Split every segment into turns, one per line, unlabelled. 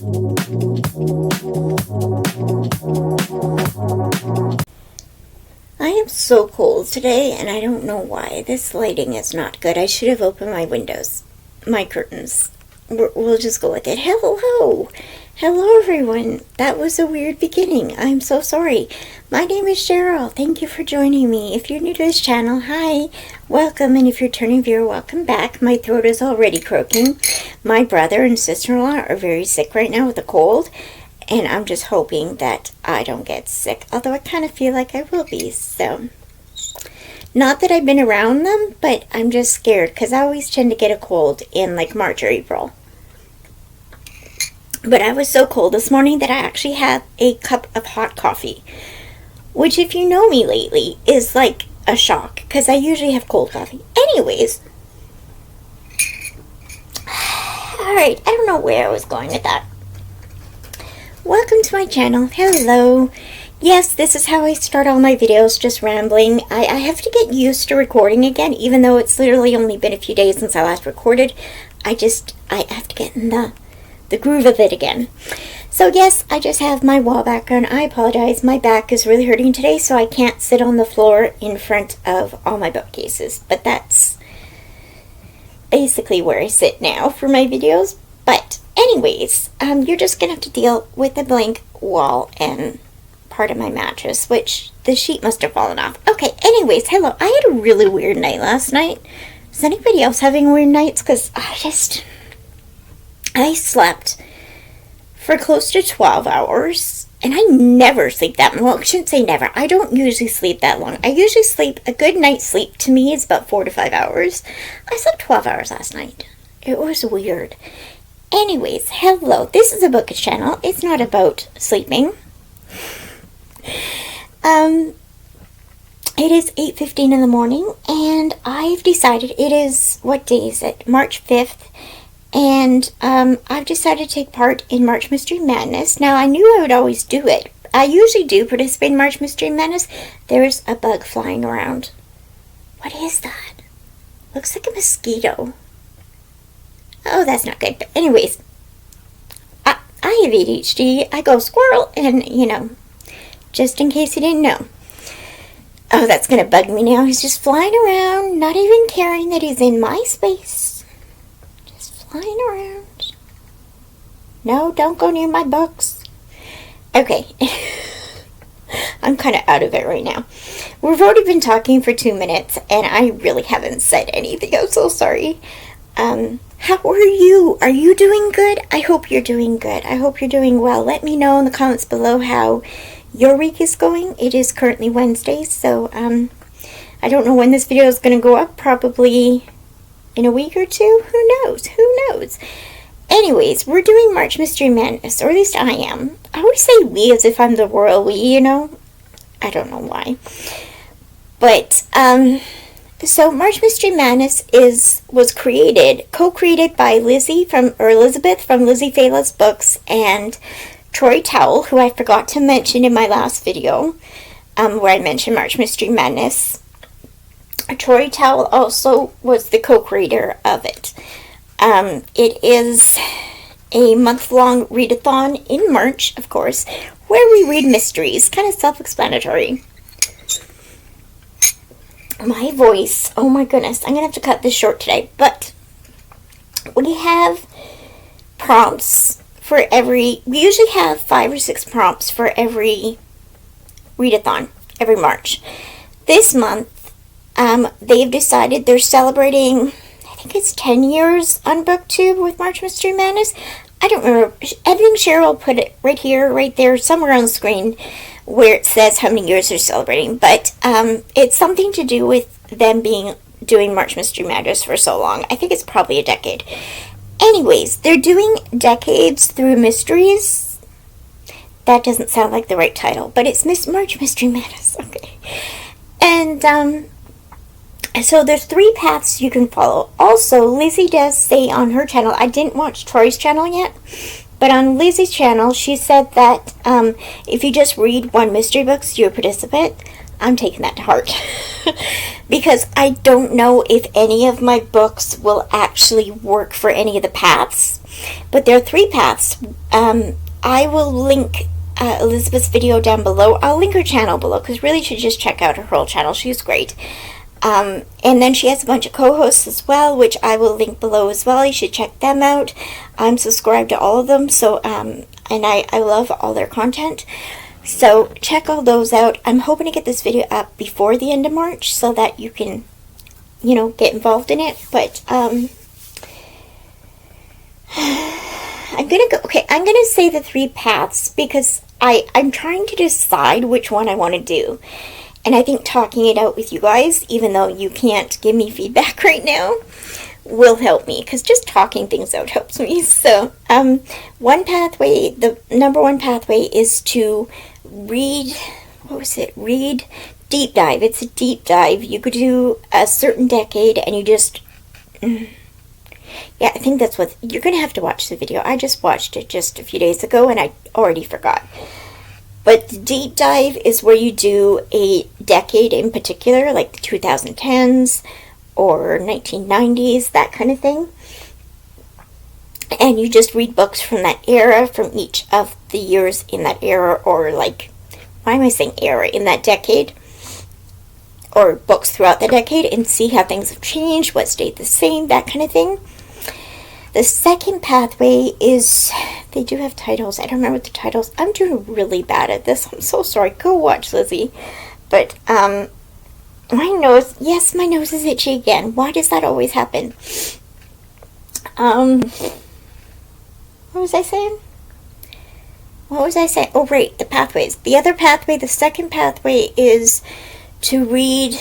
I am so cold today, and I don't know why. This lighting is not good. I should have opened my windows, my curtains. We'll just go with it. Hello! Hello, everyone. That was a weird beginning. I'm so sorry. My name is Cheryl. Thank you for joining me. If you're new to this channel, hi. Welcome, and if you're turning viewer, welcome back. My throat is already croaking. My brother and sister-in-law are very sick right now with a cold, and I'm just hoping that I don't get sick, although I kind of feel like I will be, so. Not that I've been around them, but I'm just scared, because I always tend to get a cold in, like, March or April. But I was so cold this morning that I actually had a cup of hot coffee, which, if you know me lately, is like a shock, because I usually have cold coffee. Anyways. Alright, I don't know where I was going with that. Welcome to my channel. Hello. Yes, this is how I start all my videos, just rambling. I have to get used to recording again, even though it's literally only been a few days since I last recorded. I have to get in the groove of it again. So yes, I just have my wall background. I apologize. My back is really hurting today, so I can't sit on the floor in front of all my bookcases. But that's basically where I sit now for my videos. But anyways, you're just going to have to deal with the blank wall and part of my mattress, which the sheet must have fallen off. Okay, anyways, hello. I had a really weird night last night. Is anybody else having weird nights? Because I slept for close to 12 hours, and I never sleep that long. Well, I shouldn't say never. I don't usually sleep that long. I usually sleep, a good night's sleep to me is about 4 to 5 hours. I slept 12 hours last night. It was weird. Anyways, hello. This is a bookish channel. It's not about sleeping. It is 8:15 in the morning, and I've decided it is, what day is it? March 5th. And I've decided to take part in March Mystery Madness. Now, I knew I would always do it. I usually do participate in March Mystery Madness. There's a bug flying around. What is that? Looks like a mosquito. Oh, that's not good. But anyways, I have ADHD. I go squirrel, and, just in case you didn't know. Oh, that's going to bug me now. He's just flying around, not even caring that he's in my space. Flying around. No, don't go near my books. Okay. I'm kind of out of it right now. We've already been talking for 2 minutes, and I really haven't said anything. I'm so sorry. How are you? Are you doing good? I hope you're doing good. I hope you're doing well. Let me know in the comments below how your week is going. It is currently Wednesday, so I don't know when this video is going to go up. Probably in a week or two? Who knows? Who knows? Anyways, we're doing March Mystery Madness, or at least I am. I always say we as if I'm the royal we, I don't know why. But, so March Mystery Madness was co-created by Elizabeth from LizziefayeLovesBooks and Troi Towel, who I forgot to mention in my last video, where I mentioned March Mystery Madness. Troi Towel also was the co-creator of it. It is a month-long readathon in March, of course, where we read mysteries. Kind of self-explanatory. My voice, oh my goodness, I'm going to have to cut this short today, but we have prompts for we usually have 5 or 6 prompts for every readathon, every March. This month, they've decided they're celebrating, I think it's 10 years on BookTube with March Mystery Madness. I don't remember. I think Cheryl put it right here, right there, somewhere on the screen where it says how many years they're celebrating. But it's something to do with them doing March Mystery Madness for so long. I think it's probably a decade. Anyways, they're doing decades through mysteries. That doesn't sound like the right title, but it's March Mystery Madness. Okay. And so there's 3 paths you can follow. Also, Lizzie does say on her channel, I didn't watch Troy's channel yet, but on Lizzie's channel, she said that if you just read 1 mystery book, you're a participant. I'm taking that to heart. Because I don't know if any of my books will actually work for any of the paths. But there are 3 paths. I will link Elizabeth's video down below. I'll link her channel below, because really you should just check out her whole channel. She's great. And then she has a bunch of co-hosts as well, which I will link below as well. You should check them out. I'm subscribed to all of them, so and I love all their content. So check all those out. I'm hoping to get this video up before the end of March so that you can, you know, get involved in it. But I'm gonna say the 3 paths, because I'm trying to decide which one I want to do. And I think talking it out with you guys, even though you can't give me feedback right now, will help me, because just talking things out helps me. So, one pathway, the number 1 pathway is to read, read deep dive. It's a deep dive. You could do a certain decade, and you just, yeah, I think that's what, you're going to have to watch the video. I just watched it just a few days ago, and I already forgot. But the deep dive is where you do a decade in particular, like the 2010s or 1990s, that kind of thing. And you just read books from that era, from each of the years in that era, or like, why am I saying era, in that decade, or books throughout the decade, and see how things have changed, what stayed the same, that kind of thing. The second pathway is, they do have titles. I don't remember the titles. I'm doing really bad at this. I'm so sorry. Go watch, Lizzie. But, my nose, yes, my nose is itchy again. Why does that always happen? What was I saying? Oh, right, the pathways. The other pathway, the second pathway, is to read,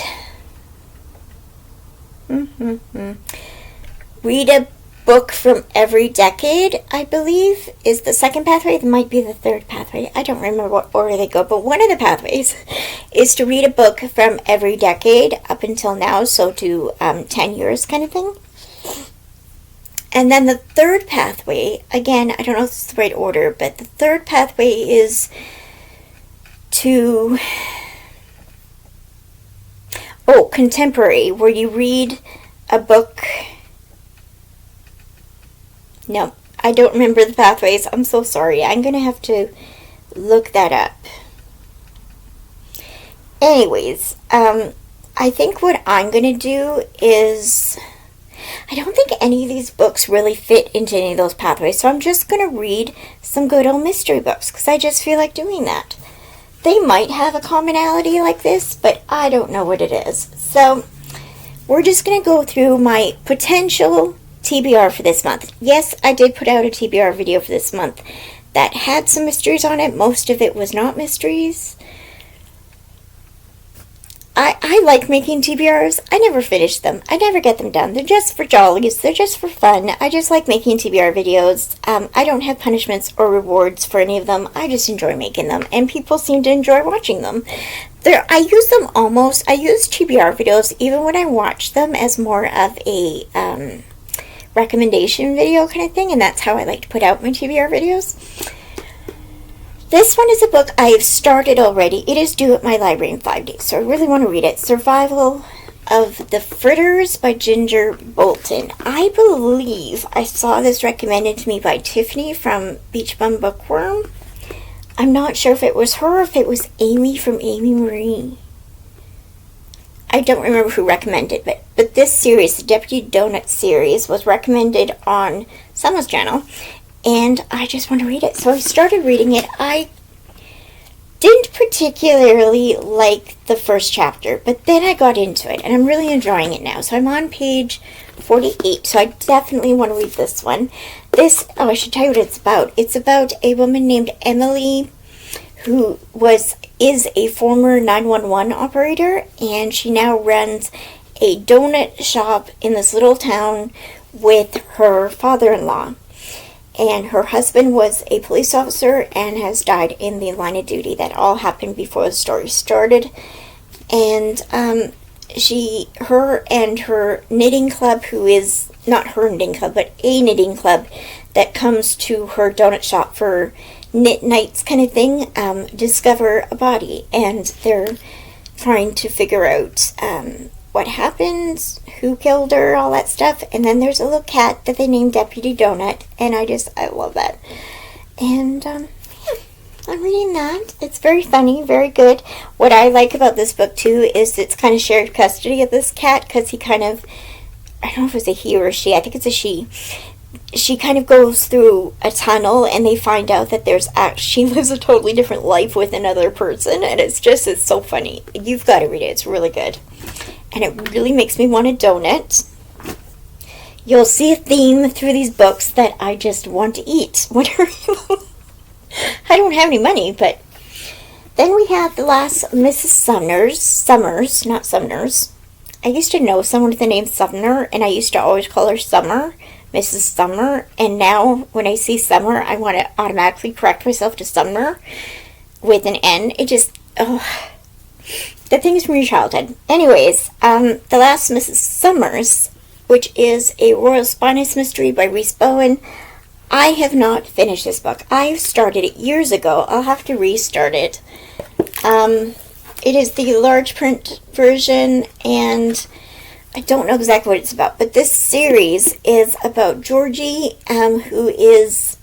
read a book from every decade, I believe, is the second pathway. It might be the third pathway. I don't remember what order they go, but one of the pathways is to read a book from every decade up until now, so to 10 years kind of thing. And then the third pathway, again, I don't know if it's the right order, but the third pathway is to, contemporary, where you read a book. No, I don't remember the pathways. I'm so sorry. I'm going to have to look that up. Anyways, I think what I'm going to do is, I don't think any of these books really fit into any of those pathways, so I'm just going to read some good old mystery books, because I just feel like doing that. They might have a commonality like this, but I don't know what it is. So, we're just going to go through my potential TBR for this month. Yes, I did put out a TBR video for this month that had some mysteries on it. Most of it was not mysteries. I like making TBRs. I never finish them. I never get them done. They're just for jollies. They're just for fun. I just like making TBR videos. I don't have punishments or rewards for any of them. I just enjoy making them, and people seem to enjoy watching them. I use TBR videos even when I watch them as more of a recommendation video kind of thing, and that's how I like to put out my TBR videos. This one is a book I've started already. It is due at my library in 5 days, so I really want to read it. Survival of the Fritters by Ginger Bolton. I believe I saw this recommended to me by Tiffany from Beach Bum Bookworm. I'm not sure if it was her or if it was Amy from Amy Marie. I don't remember who recommended it, but this series, the Deputy Donut series, was recommended on someone's channel, and I just want to read it. So I started reading it. I didn't particularly like the first chapter, but then I got into it, and I'm really enjoying it now. So I'm on page 48, so I definitely want to read this one. I should tell you what it's about. It's about a woman named Emily who is a former 911 operator, and she now runs a donut shop in this little town with her father-in-law. And her husband was a police officer and has died in the line of duty. That all happened before the story started. And her and her knitting club, who is not her knitting club, but a knitting club that comes to her donut shop for knit nights kind of thing, discover a body, and they're trying to figure out what happened, who killed her, all that stuff. And then there's a little cat that they named Deputy Donut, and I love that. And I'm reading that. It's very funny, very good. What I like about this book too is it's kind of shared custody of this cat, because he kind of, I don't know if it's a he or a she, I think it's a she. She kind of goes through a tunnel, and they find out that she lives a totally different life with another person, and it's so funny. You've got to read it. It's really good. And it really makes me want a donut. You'll see a theme through these books that I just want to eat. I don't have any money, but then we have the last Mrs. Summers, not Sumners. I used to know someone with the name Sumner, and I used to always call her Summer. Mrs. Summer, and now when I see Summer, I want to automatically correct myself to Sumner with an N. It just, the things from your childhood. Anyways, The Last Mrs. Summers, which is a Royal Spinous mystery by Rhys Bowen. I have not finished this book. I've started it years ago. I'll have to restart it. It is the large print version, and I don't know exactly what it's about, but this series is about Georgie, who is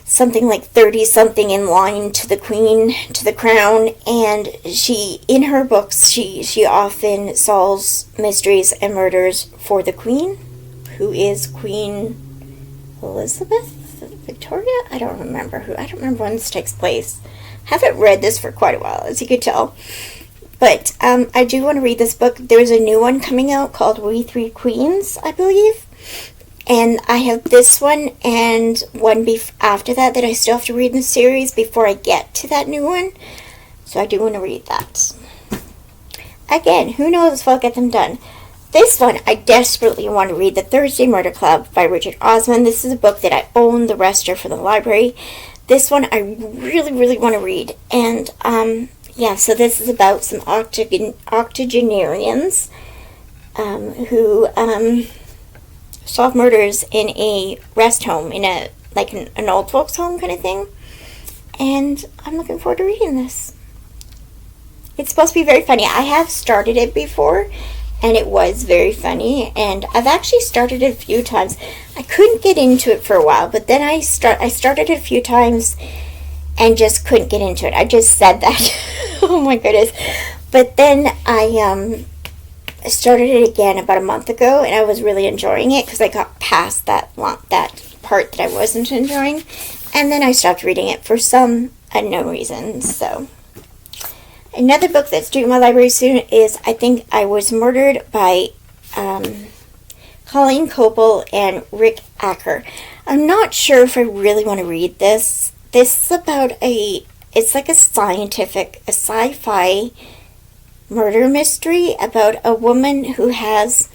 something like 30-something in line to the queen, to the crown, and in her books, she often solves mysteries and murders for the queen, who is Queen Elizabeth? Victoria? I don't remember when this takes place. I haven't read this for quite a while, as you could tell. But I do want to read this book. There's a new one coming out called We Three Queens, I believe. And I have this one and one after that I still have to read in the series before I get to that new one. So I do want to read that. Again, who knows if I'll get them done. This one, I desperately want to read, The Thursday Murder Club by Richard Osman. This is a book that I own. The rest are from the library. This one I really, really want to read. And, yeah, so this is about some octogenarians who solve murders in a rest home, in an old folks home kind of thing. And I'm looking forward to reading this. It's supposed to be very funny. I have started it before, and it was very funny. And I've actually started it a few times. I couldn't get into it for a while, but then I started it a few times and just couldn't get into it. I just said that. Oh my goodness. But then I started it again about a month ago, and I was really enjoying it because I got past that part that I wasn't enjoying. And then I stopped reading it for some unknown reason. So another book that's due in my library soon is I Think I Was Murdered by Colleen Cople and Rick Acker. I'm not sure if I really want to read this. This is about it's like a sci-fi murder mystery about a woman who has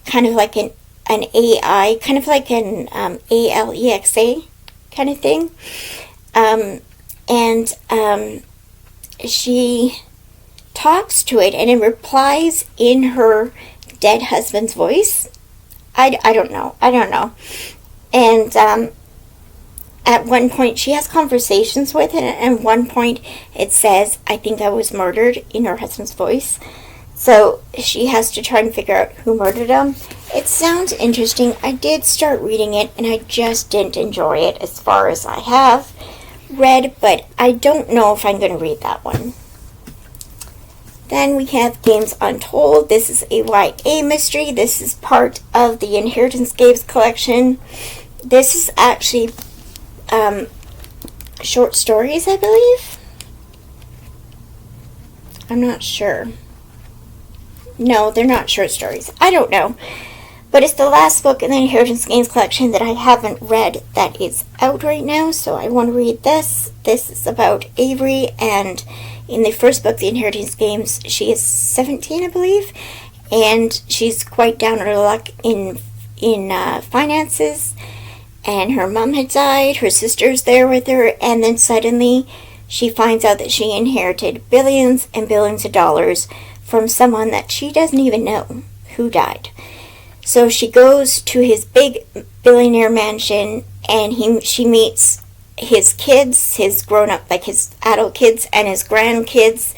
kind of like an AI, kind of like an Alexa kind of thing. She talks to it, and it replies in her dead husband's voice. I don't know. And at one point, she has conversations with it, and at one point, it says, I think I was murdered, in her husband's voice. So she has to try and figure out who murdered him. It sounds interesting. I did start reading it, and I just didn't enjoy it as far as I have read, but I don't know if I'm going to read that one. Then we have Games Untold. This is a YA mystery. This is part of the Inheritance Games collection. This is actually short stories, I believe. I'm not sure. No, they're not short stories. I don't know. But it's the last book in the Inheritance Games collection that I haven't read that is out right now, so I want to read this. This is about Avery, and in the first book, The Inheritance Games, she is 17, I believe, and she's quite down on her luck in finances, and her mom had died, her sister's there with her, and then suddenly she finds out that she inherited billions and billions of dollars from someone that she doesn't even know who died. So she goes to his big billionaire mansion, and she meets his kids, his grown-up, like his adult kids and his grandkids,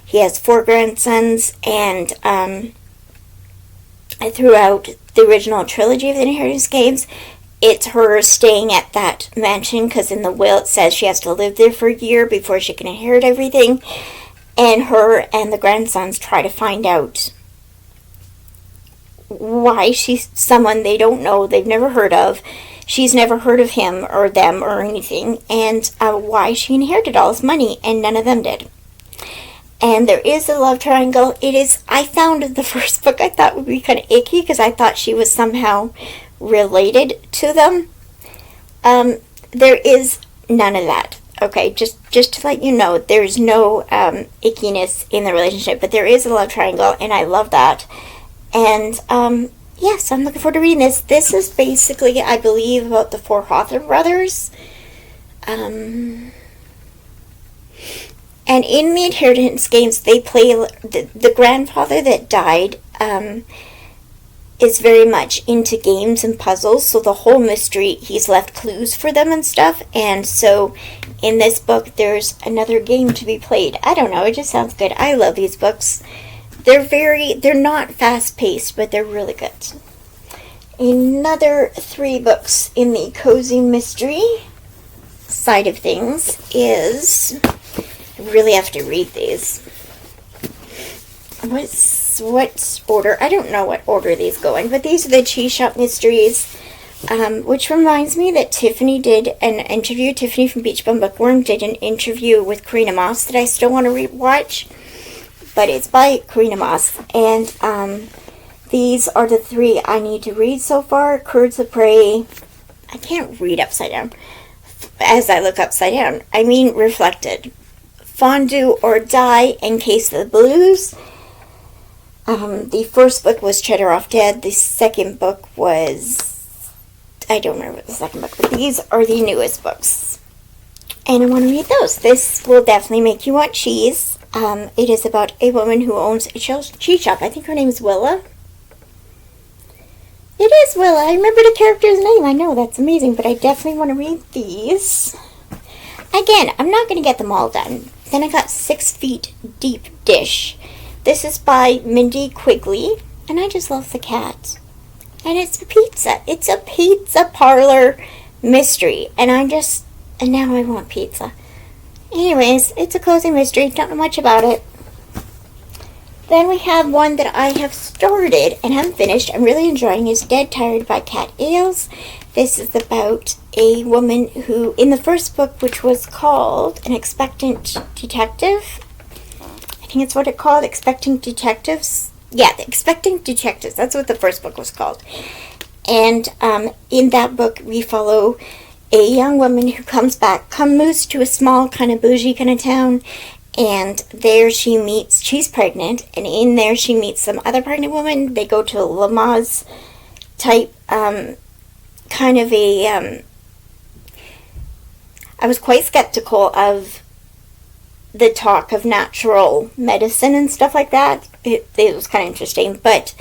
He has 4 grandsons, and throughout the original trilogy of the Inheritance Games, it's her staying at that mansion, because in the will it says she has to live there for a year before she can inherit everything. And her and the grandsons try to find out why she's someone they don't know, they've never heard of. She's never heard of him or them or anything, and why she inherited all this money, and none of them did. And there is a love triangle. I found the first book I thought would be kind of icky, because I thought she was somehow related to them. There is none of that. Okay, just to let you know, there's no ickiness in the relationship, but there is a love triangle, and I love that. And yes, I'm looking forward to reading this. This is basically, I believe, about the 4 Hawthorne brothers. And in the Inheritance Games, they play the grandfather that died is very much into games and puzzles, so the whole mystery, he's left clues for them and stuff, and so in this book there's another game to be played. I don't know, it just sounds good. I love these books. They're not fast-paced, but they're really good. Another 3 books in the cozy mystery side of things is, I really have to read these. What order? I don't know what order these go in, but these are the Cheese Shop Mysteries, which reminds me that Tiffany did an interview. Tiffany from Beach Bum Bookworm did an interview with Karina Moss that I still want to watch, but it's by Karina Moss, and these are the 3 I need to read so far. Curds of Prey. I can't read upside down. As I look upside down, I mean reflected. Fondue or Die, and Case of the Blues. The first book was Cheddar Off Dead. The second book was, I don't remember the second book, but these are the newest books. And I want to read those. This will definitely make you want cheese. It is about a woman who owns a cheese shop. I think her name is Willa. It is Willa. I remember the character's name. I know, that's amazing, but I definitely want to read these. Again, I'm not going to get them all done. Then I got 6 Feet Deep Dish. This is by Mindy Quigley, and I just love the cat. And it's a pizza. It's a pizza parlor mystery, and now I want pizza. Anyways, it's a cozy mystery. Don't know much about it. Then we have one that I have started and haven't finished. I'm really enjoying. Is Dead Tired by Kat Ailes. This is about a woman who, in the first book, which was called An Expectant Detective, I think it's what it called, Expecting Detectives. Yeah, The Expecting Detectives. That's what the first book was called. And in that book, we follow a young woman who moves to a small kind of bougie kind of town, and there she's pregnant, and in there she meets some other pregnant woman. They go to a Lamaze type kind of a, I was quite skeptical of the talk of natural medicine and stuff like that. It was kind of interesting, but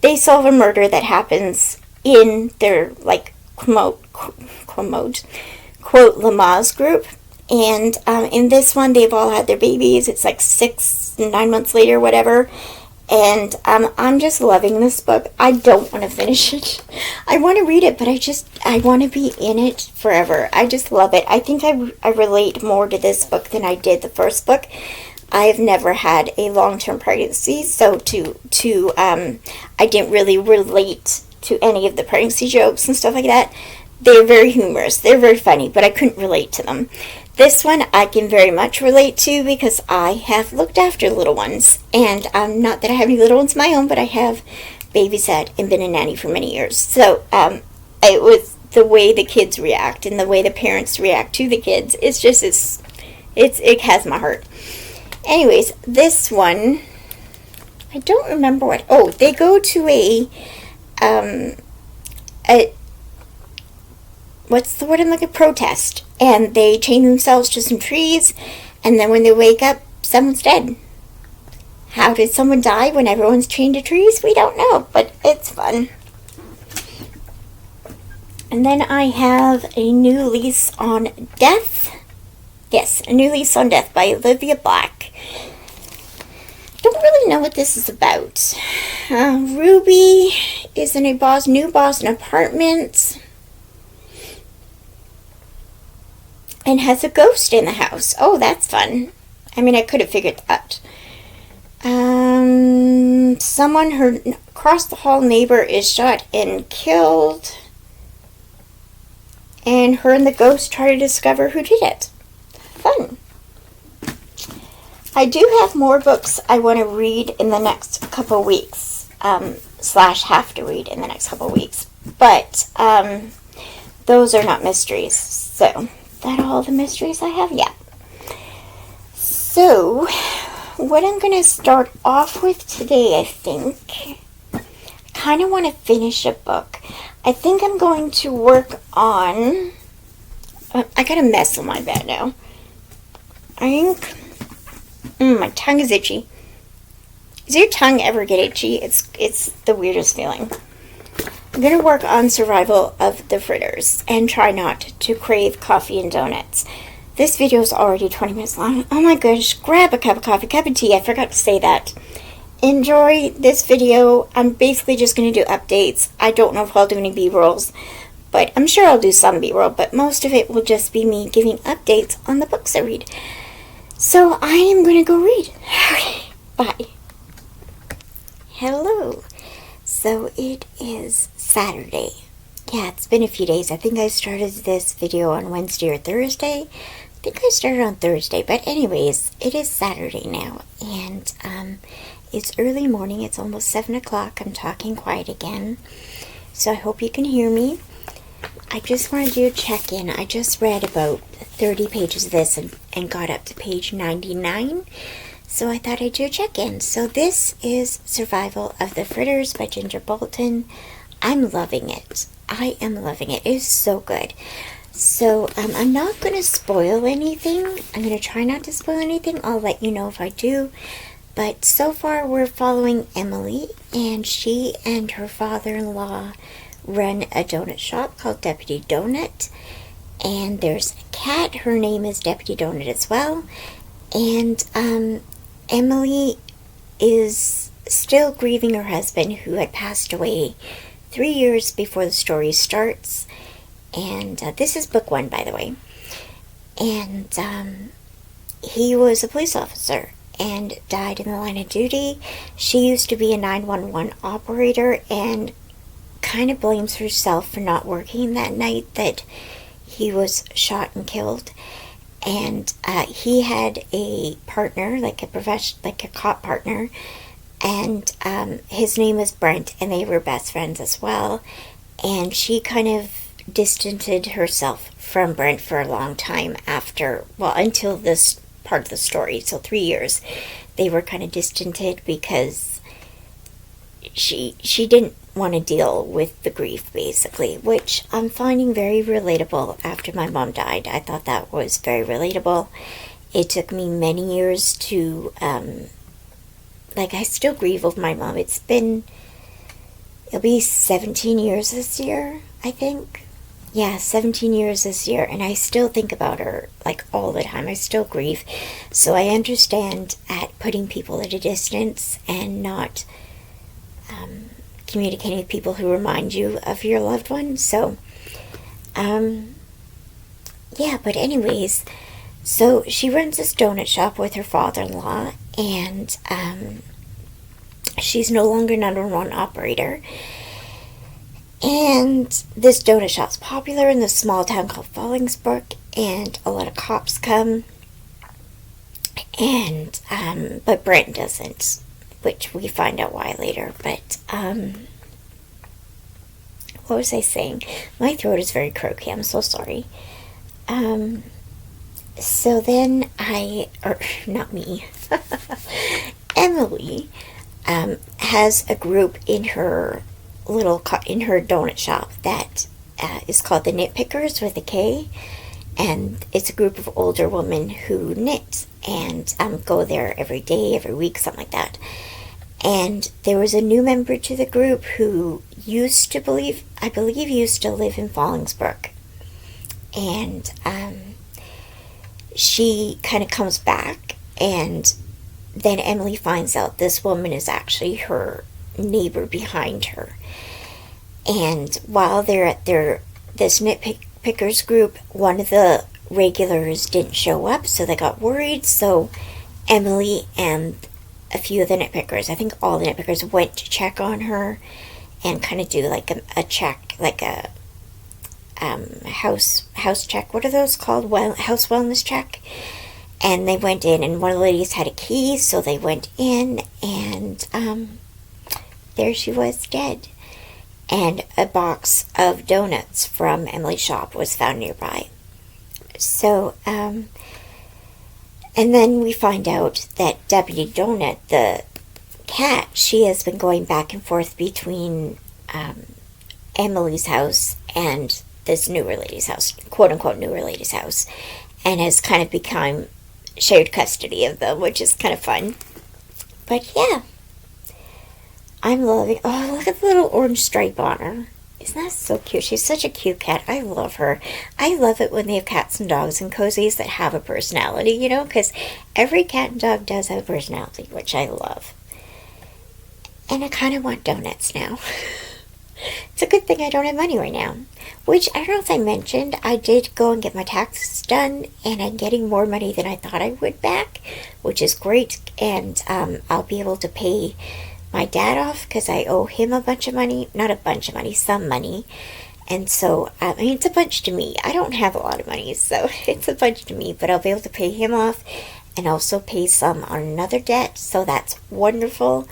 they solve a murder that happens in their, like, quote, Lamaze group. And in this one, they've all had their babies. It's like 9 months later, whatever. And I'm just loving this book. I don't want to finish it. I want to read it, but I want to be in it forever. I just love it. I think I relate more to this book than I did the first book. I have never had a long-term pregnancy, so I didn't really relate to any of the pregnancy jokes and stuff like that. They're very humorous. They're very funny, but I couldn't relate to them. This one I can very much relate to because I have looked after little ones. And not that I have any little ones of my own, but I have babysat and been a nanny for many years. So it was the way the kids react and the way the parents react to the kids. It's just, it has my heart. Anyways, this one, I don't remember what, they go to what's the word I'm looking for? Protest. And they chain themselves to some trees, and then when they wake up, someone's dead. How did someone die when everyone's chained to trees? We don't know, but it's fun. And then I have A New Lease on Death. Yes, A New Lease on Death by Olivia Black. don't really know what this is about. Ruby is in a new Boston apartment and has a ghost in the house. Oh, that's fun. I mean, I could have figured that. Someone, her across the hall neighbor, is shot and killed. And her and the ghost try to discover who did it. Fun. I do have more books I want to read in the next couple weeks. Slash have to read in the next couple weeks. But those are not mysteries. So, that are all the mysteries I have? Yeah. So, what I'm going to start off with today, I think, I kind of want to finish a book. I think I'm going to work on, I got a mess on my bed now. I think, my tongue is itchy. Does your tongue ever get itchy? It's the weirdest feeling. I'm going to work on survival of the fritters and try not to crave coffee and donuts. This video is already 20 minutes long. Oh my gosh, grab a cup of coffee, cup of tea. I forgot to say that. Enjoy this video. I'm basically just going to do updates. I don't know if I'll do any B-rolls, but I'm sure I'll do some B-roll, but most of it will just be me giving updates on the books I read. So I am going to go read. Bye. Hello. So it is Saturday. Yeah, it's been a few days. I think I started this video on Wednesday or Thursday. I think I started on Thursday, but anyways, it is Saturday now, and it's early morning. It's almost 7 o'clock. I'm talking quiet again, so I hope you can hear me. I just want to do a check-in. I just read about 30 pages of this and got up to page 99, so I thought I'd do a check-in. So this is Survival of the Fritters by Ginger Bolton. I'm loving it. I am loving it. It is so good. So, I'm not going to spoil anything. I'm going to try not to spoil anything. I'll let you know if I do. But so far, we're following Emily, and she and her father-in-law run a donut shop called Deputy Donut. And there's a cat. Her name is Deputy Donut as well. And Emily is still grieving her husband, who had passed away 3 years before the story starts. And this is book 1, by the way. And he was a police officer and died in the line of duty. She used to be a 911 operator and kind of blames herself for not working that night that he was shot and killed. And he had a partner, like a cop partner, and his name was Brent, and they were best friends as well. And she kind of distanced herself from Brent for a long time until this part of the story. So 3 years, they were kind of distanced because she didn't want to deal with the grief, basically, which I'm finding very relatable after my mom died. I thought that was very relatable. It took me many years to, I still grieve over my mom. It'll be 17 years this year, I think. Yeah, 17 years this year, and I still think about her, all the time. I still grieve. So I understand at putting people at a distance and not communicating with people who remind you of your loved one. So, yeah, but anyways, so she runs this donut shop with her father-in-law, and she's no longer 911 operator. And this donut shop's popular in this small town called Fallingsbrook, and a lot of cops come. And but Brent doesn't, which we find out why later. But what was I saying? My throat is very croaky. I'm so sorry. So then not me. Emily has a group in her donut shop that is called the Nitpickers with a K, and it's a group of older women who knit and go there every day, every week, something like that. And there was a new member to the group who used to live in Fallingsbrook, and she kind of comes back, and then Emily finds out this woman is actually her neighbor behind her. And while they're at this nitpickers group, one of the regulars didn't show up, so they got worried. So Emily and a few of the nitpickers, I think all the nitpickers, went to check on her and kind of do like a check, like a house check. What are those called? House wellness check. And they went in, and one of the ladies had a key, so they went in, and there she was, dead. And a box of donuts from Emily's shop was found nearby. So, and then we find out that Deputy Donut, the cat, she has been going back and forth between Emily's house and this newer lady's house, quote-unquote newer lady's house, and has kind of become shared custody of them, which is kind of fun. But yeah, I'm loving... Oh, look at the little orange stripe on her. Isn't that so cute? She's such a cute cat. I love her. I love it when they have cats and dogs and cozies that have a personality, you know, because every cat and dog does have a personality, which I love. And I kind of want donuts now. It's a good thing I don't have money right now. Which, I don't know if I mentioned, I did go and get my taxes done, and I'm getting more money than I thought I would back, which is great. And I'll be able to pay my dad off, because I owe him a bunch of money. Not a bunch of money, some money. And so, I mean, it's a bunch to me. I don't have a lot of money, so it's a bunch to me. But I'll be able to pay him off, and also pay some on another debt, so that's wonderful.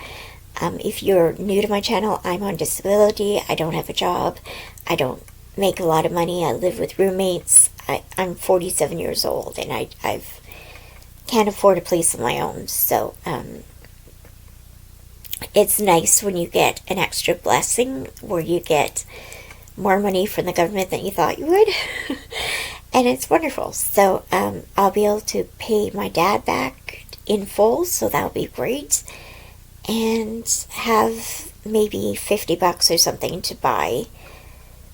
If you're new to my channel, I'm on disability. I don't have a job. I don't make a lot of money. I live with roommates. I'm 47 years old, and I've can't afford a place of my own. So it's nice when you get an extra blessing where you get more money from the government than you thought you would. And it's wonderful. So I'll be able to pay my dad back in full, so that'll be great. And have maybe $50 or something to buy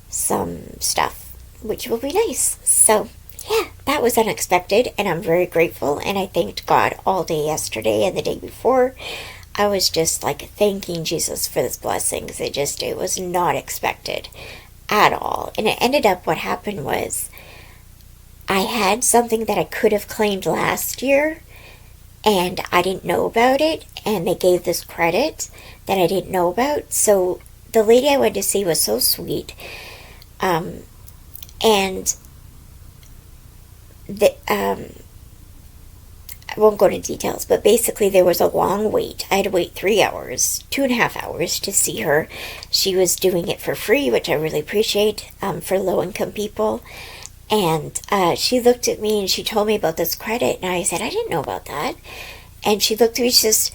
some stuff, which will be nice. So yeah, that was unexpected, and I'm very grateful, and I thanked God all day yesterday and the day before. I was just like thanking Jesus for this blessing, because it was not expected at all. And it ended up, what happened was, I had something that I could have claimed last year, and I didn't know about it, and they gave this credit that I didn't know about. So the lady I went to see was so sweet, and I won't go into details, but basically there was a long wait. I had to wait 3 hours, 2.5 hours to see her. She was doing it for free, which I really appreciate, for low-income people. And she looked at me and she told me about this credit, and I said, I didn't know about that. And she looked at me, she says,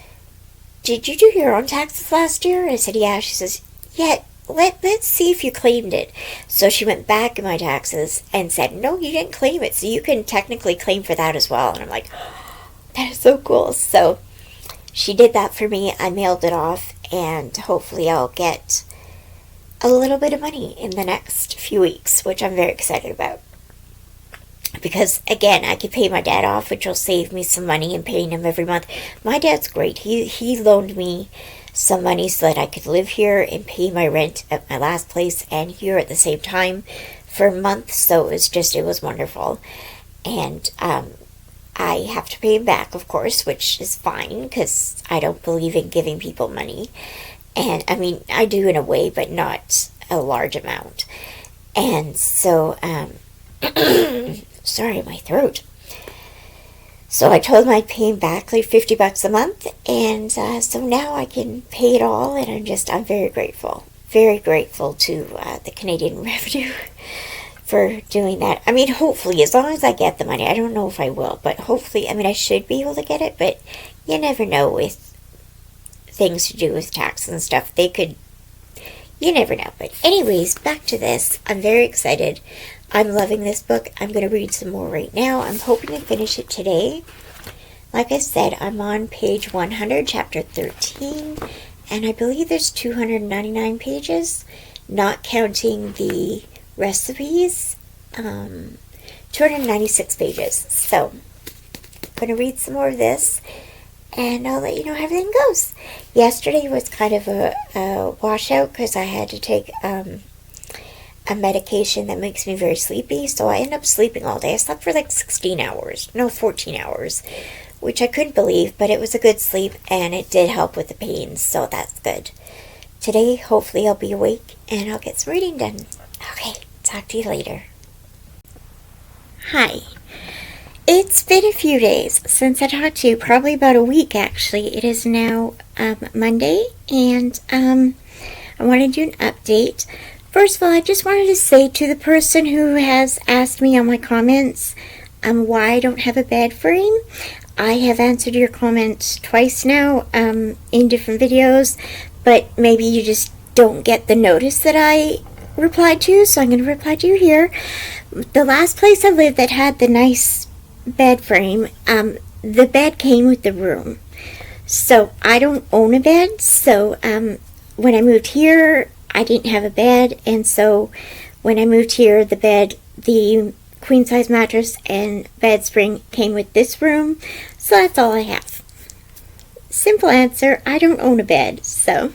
did you do your own taxes last year? I said, yeah. She says, yeah, let's see if you claimed it. So she went back in my taxes and said, no, you didn't claim it, so you can technically claim for that as well. And I'm like, that is so cool. So she did that for me. I mailed it off, and hopefully I'll get a little bit of money in the next few weeks, which I'm very excited about. Because, again, I could pay my dad off, which will save me some money in paying him every month. My dad's great. He loaned me some money so that I could live here and pay my rent at my last place and here at the same time for a month. So it was wonderful. And I have to pay him back, of course, which is fine, because I don't believe in giving people money. And, I mean, I do in a way, but not a large amount. And so, sorry, my throat. So I told him I'd pay him back like $50 a month, and so now I can pay it all, and I'm very grateful. Very grateful to the Canadian Revenue for doing that. I mean, hopefully, as long as I get the money. I don't know if I will, but hopefully, I mean, I should be able to get it, but you never know with things to do with tax and stuff. You never know. But anyways, back to this. I'm very excited. I'm loving this book. I'm going to read some more right now. I'm hoping to finish it today. Like I said, I'm on page 100, chapter 13, and I believe there's 299 pages, not counting the recipes. 296 pages. So, I'm going to read some more of this, and I'll let you know how everything goes. Yesterday was kind of a washout because I had to take a medication that makes me very sleepy, so I ended up sleeping all day. I slept for like 14 hours, which I couldn't believe, but it was a good sleep, and it did help with the pains, so that's good. Today, hopefully I'll be awake, and I'll get some reading done. Okay, talk to you later. Hi. It's been a few days since I talked to you, probably about a week actually. It is now Monday, and I wanted to do an update. First of all, I just wanted to say to the person who has asked me on my comments why I don't have a bed frame, I have answered your comments twice now in different videos, but maybe you just don't get the notice that I replied to, so I'm going to reply to you here. The last place I lived that had the nice bed frame, the bed came with the room. So I don't own a bed, so when I moved here, I didn't have a bed, and so when I moved here, the queen size mattress and bed spring came with this room, so that's all I have. Simple answer, I don't own a bed. So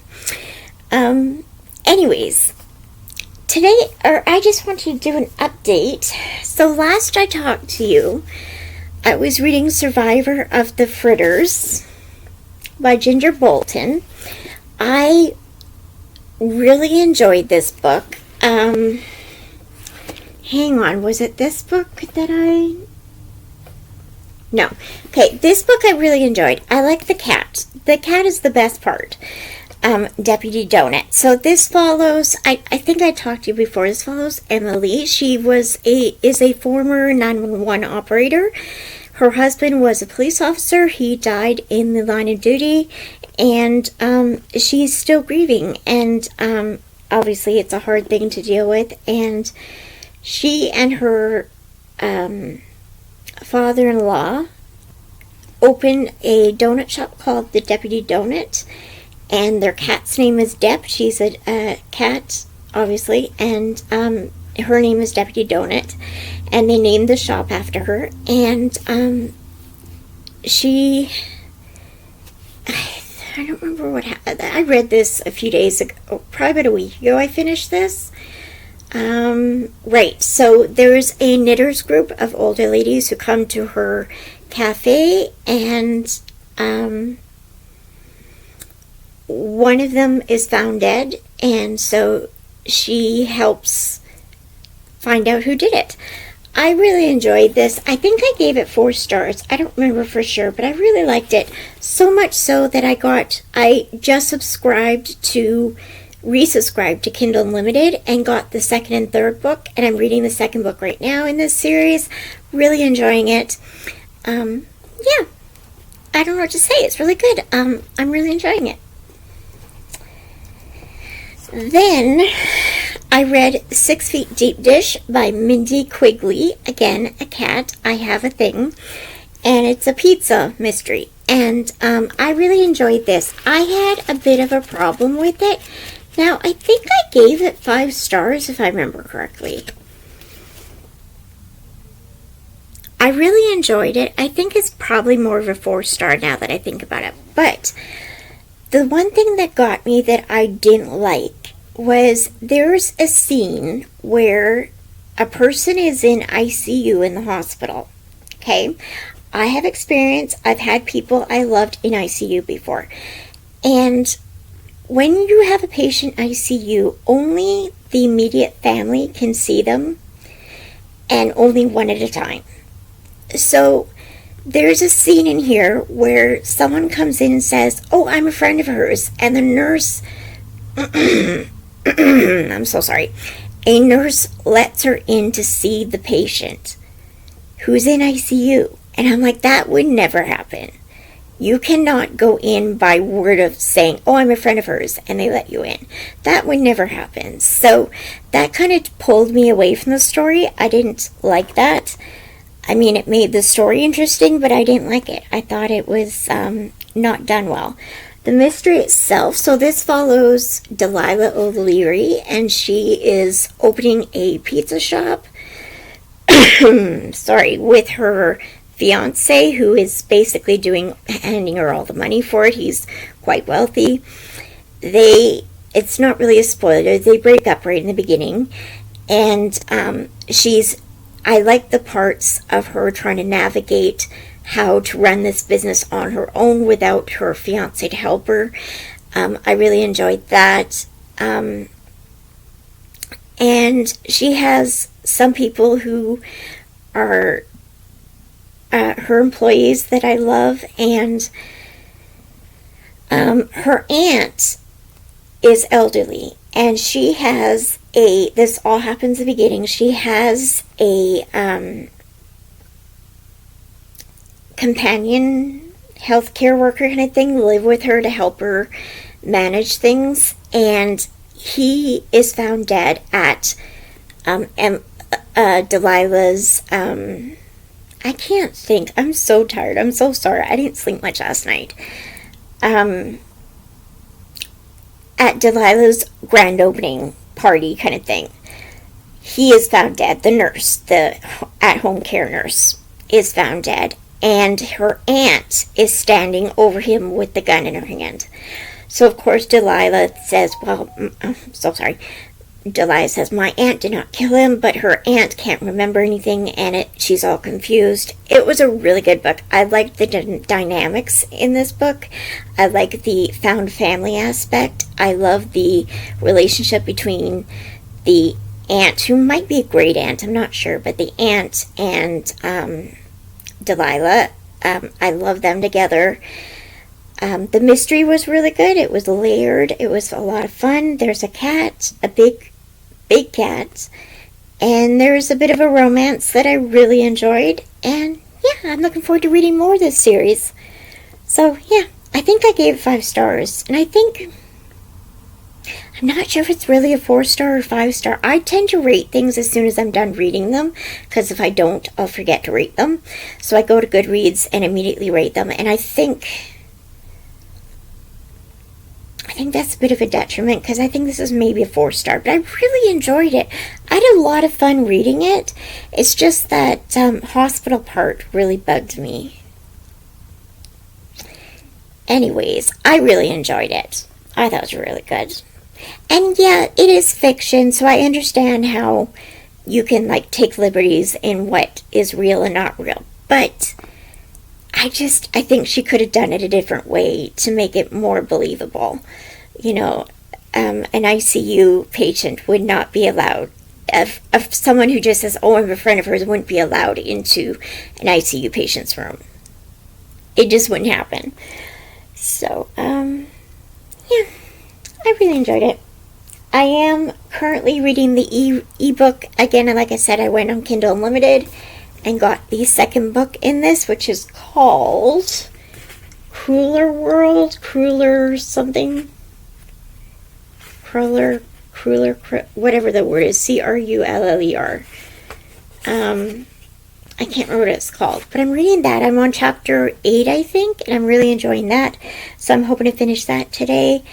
anyways, today, I just want to do an update. So last I talked to you, I was reading Survivor of the Fritters by Ginger Bolton. I really enjoyed this book. Hang on, was it this book that No. Okay, this book I really enjoyed. I like the cat. The cat is the best part. Deputy Donut. So this follows, I think I talked to you before, this follows Emily. She is a former 911 operator. Her husband was a police officer. He died in the line of duty, and she's still grieving, and obviously it's a hard thing to deal with, and she and her father-in-law opened a donut shop called the Deputy Donut, and their cat's name is Dep. She's a cat, obviously, and her name is Deputy Donut, and they named the shop after her. And I don't remember what happened. I read this a few days ago, probably about a week ago I finished this. Right, so there's a knitters group of older ladies who come to her cafe, and one of them is found dead, and so she helps find out who did it. I really enjoyed this. I think I gave it 4 stars. I don't remember for sure, but I really liked it. So much so that I just resubscribed to Kindle Unlimited and got the second and third book, and I'm reading the second book right now in this series. Really enjoying it. Yeah, I don't know what to say. It's really good. I'm really enjoying it. Then I read 6 Feet Deep Dish by Mindy Quigley. Again, a cat. I have a thing. And it's a pizza mystery. And I really enjoyed this. I had a bit of a problem with it. Now, I think I gave it 5 stars, if I remember correctly. I really enjoyed it. I think it's probably more of a 4-star now that I think about it. But the one thing that got me that I didn't like was there's a scene where a person is in ICU in the hospital. Okay? I have experience. I've had people I loved in ICU before. And when you have a patient ICU, only the immediate family can see them, and only one at a time. So there's a scene in here where someone comes in and says, "Oh, I'm a friend of hers," and the nurse I'm so sorry. A nurse lets her in to see the patient who's in ICU. And I'm like, that would never happen. You cannot go in by word of saying, "Oh, I'm a friend of hers," and they let you in. That would never happen. So that kind of pulled me away from the story. I didn't like that. I mean, it made the story interesting, but I didn't like it. I thought it was not done well. The mystery itself, so this follows Delilah O'Leary, and she is opening a pizza shop, sorry, with her fiance, who is basically handing her all the money for it. He's quite wealthy. It's not really a spoiler, they break up right in the beginning, and I like the parts of her trying to navigate how to run this business on her own without her fiance to help her. I really enjoyed that. And she has some people who are her employees that I love, and her aunt is elderly, and she has this all happens at the beginning, she has a companion healthcare worker kind of thing live with her to help her manage things, and he is found dead at Delilah's I can't think, I'm so tired, I'm so sorry, I didn't sleep much last night. At Delilah's grand opening party kind of thing, he is found dead. The nurse, the at-home care nurse, is found dead, and her aunt is standing over him with the gun in her hand. So of course Delilah says, well, I'm so sorry, Delilah says, my aunt did not kill him, but her aunt can't remember anything, and she's all confused. It was a really good book. I liked the dynamics in this book. I like the found family aspect. I love the relationship between the aunt, who might be a great aunt, I'm not sure, but the aunt and Delilah. I love them together. The mystery was really good. It was layered. It was a lot of fun. There's a cat, a big cat, and there's a bit of a romance that I really enjoyed, and yeah, I'm looking forward to reading more of this series. So yeah, I think I gave it 5 stars, and I'm not sure if it's really a 4-star or 5-star. I tend to rate things as soon as I'm done reading them, because if I don't, I'll forget to rate them. So I go to Goodreads and immediately rate them, and I think that's a bit of a detriment, because I think this is maybe a 4-star, but I really enjoyed it. I had a lot of fun reading it. It's just that hospital part really bugged me. Anyways, I really enjoyed it. I thought it was really good. And yeah, it is fiction, so I understand how you can take liberties in what is real and not real. But I think she could have done it a different way to make it more believable. An ICU patient would not be allowed. If someone who just says, oh, I'm a friend of hers, wouldn't be allowed into an ICU patient's room. It just wouldn't happen. So, yeah, I really enjoyed it. I am currently reading the ebook. Again, like I said, I went on Kindle Unlimited and got the second book in this, which is called Cruller World, Cruller something, Cruller, whatever the word is, Cruller. I can't remember what it's called, but I'm reading that. I'm on chapter 8, I think, and I'm really enjoying that. So I'm hoping to finish that today.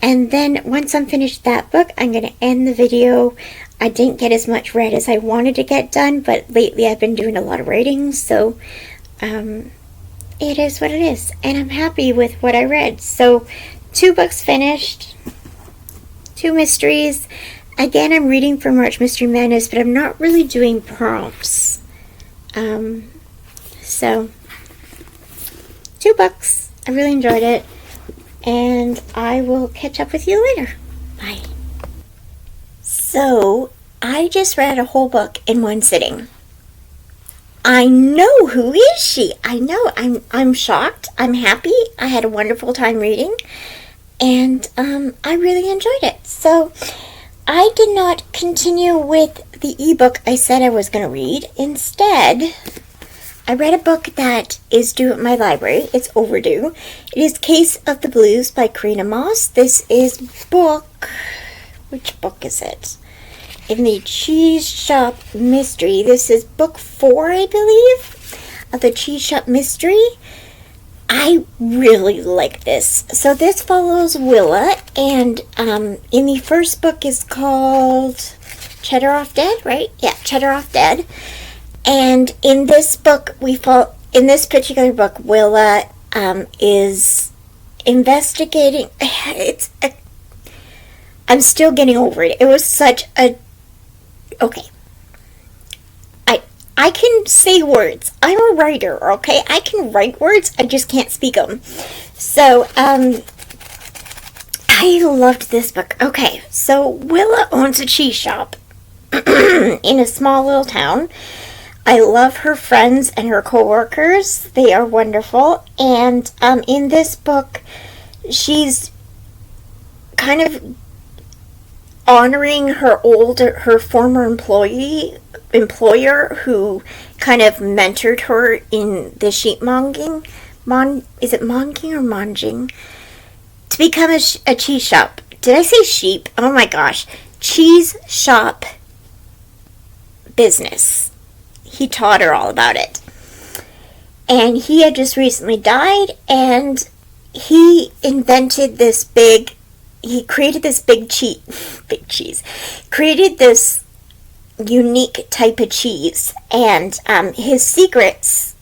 And then once I'm finished that book, I'm going to end the video. I didn't get as much read as I wanted to get done, but lately I've been doing a lot of writing, so it is what it is. And I'm happy with what I read. So 2 books finished, 2 mysteries. Again, I'm reading for March Mystery Madness, but I'm not really doing prompts. So 2 books. I really enjoyed it. And I will catch up with you later. Bye. So, I just read a whole book in one sitting. I know, who is she? I know, I'm shocked. I'm happy. I had a wonderful time reading. And I really enjoyed it. So, I did not continue with the ebook I said I was going to read. Instead, I read a book that is due at my library. It's overdue. It is Case of the Blues by Karina Moss. This is which book is it? In the Cheese Shop Mystery. This is book 4, I believe, of the Cheese Shop Mystery. I really like this. So this follows Willa, and in the first book is called Cheddar Off Dead, right? Yeah, Cheddar Off Dead. And in this book, we in this particular book, Willa is investigating. I'm still getting over it. It was such a... Okay. I can say words. I'm a writer, okay? I can write words. I just can't speak them. So, I loved this book. Okay, so Willa owns a cheese shop in a small little town. I love her friends and her co-workers. They are wonderful. And in this book, she's kind of honoring her former employer who kind of mentored her in the sheep monging. Is it monging or monging? To become a cheese shop. Did I say sheep? Oh my gosh. Cheese shop business. He taught her all about it. And he had just recently died, and he invented this he created this created this unique type of cheese, and his secrets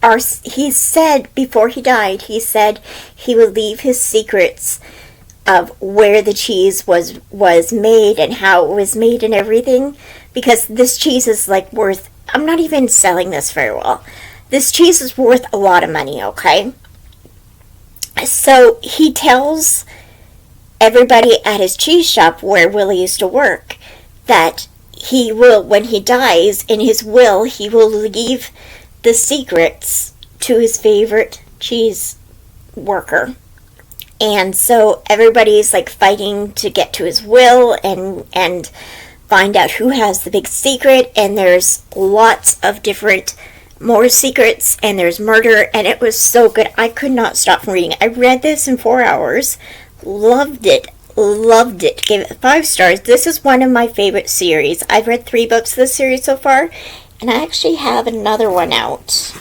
are, he said before he died, he said he would leave his secrets of where the cheese was made and how it was made and everything, because this cheese is like worth, I'm not even selling this very well, this cheese is worth a lot of money, okay? So he tells everybody at his cheese shop where Willie used to work that he will, when he dies, in his will, he will leave the secrets to his favorite cheese worker. And so everybody's like fighting to get to his will and find out who has the big secret, and there's lots of different more secrets, and there's murder, and it was so good. I could not stop from reading. I read this in 4 hours. Loved it. Gave it 5 stars. This is one of my favorite series. I've read 3 books of this series so far, and I actually have another one out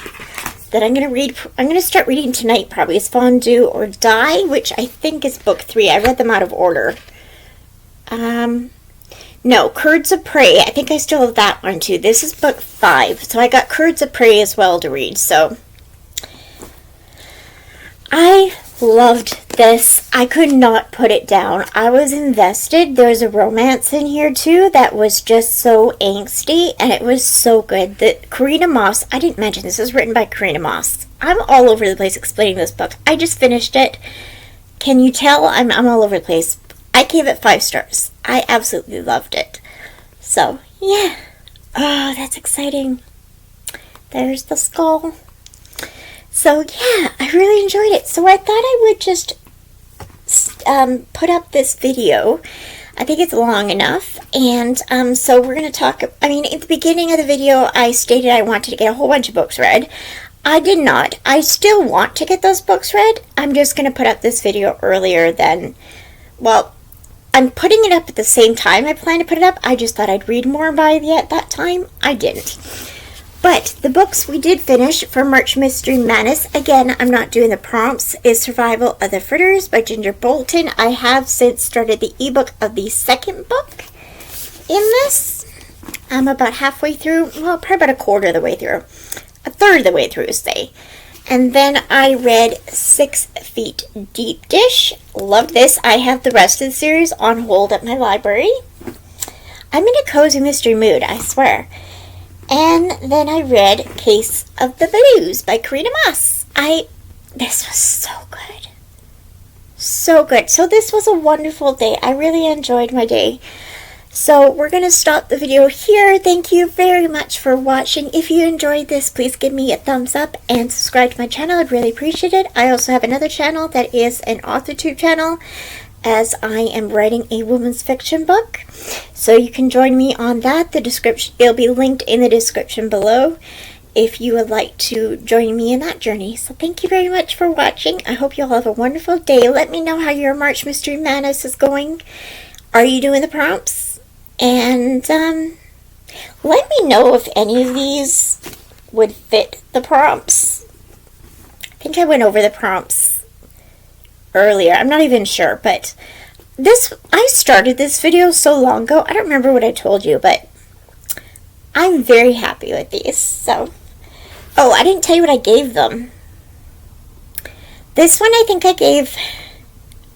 that I'm going to read. I'm going to start reading tonight probably. It's Fondue or Die, which I think is book 3. I read them out of order. No, Curds of Prey. I think I still have that one too. This is book 5. So I got Curds of Prey as well to read. So I loved this. I could not put it down. I was invested. There's a romance in here too that was just so angsty, and it was so good. That Karina Moss, I didn't mention this was written by Karina Moss. I'm all over the place explaining this book. I just finished it. Can you tell I'm all over the place? I gave it 5 stars. I absolutely loved it. So, yeah. Oh, that's exciting. There's the skull. So, yeah, I really enjoyed it. So, I thought I would just put up this video. I think it's long enough. And so we're going to talk. I mean, at the beginning of the video, I stated I wanted to get a whole bunch of books read. I did not. I still want to get those books read. I'm just going to put up this video earlier than, well, I'm putting it up at the same time I plan to put it up. I just thought I'd read more by that time. I didn't. But the books we did finish for March Mystery Madness, again, I'm not doing the prompts, is Survival of the Fritters by Ginger Bolton. I have since started the ebook of the second book in this. I'm about halfway through, well, probably about a quarter of the way through. A third of the way through, say. And then I read 6 Feet Deep Dish. Loved this. I have the rest of the series on hold at my library. I'm in a cozy mystery mood, I swear. And then I read Case of the Blues by Karina Moss. This was so good. So good. So this was a wonderful day. I really enjoyed my day. So we're going to stop the video here. Thank you very much for watching. If you enjoyed this, please give me a thumbs up and subscribe to my channel. I'd really appreciate it. I also have another channel that is an authortube channel, as I am writing a women's fiction book. So you can join me on that. The description, it'll be linked in the description below if you would like to join me in that journey. So thank you very much for watching. I hope you all have a wonderful day. Let me know how your March Mystery Madness is going. Are you doing the prompts? And let me know if any of these would fit the prompts. I think I went over the prompts earlier. I'm not even sure, but I started this video so long ago. I don't remember what I told you, but I'm very happy with these. So Oh, I didn't tell you what I gave them. This one I think I gave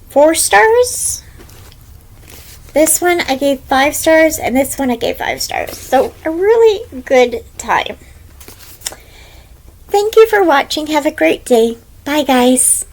4 stars. This one I gave 5 stars, and this one I gave 5 stars. So a really good time. Thank you for watching. Have a great day. Bye, guys.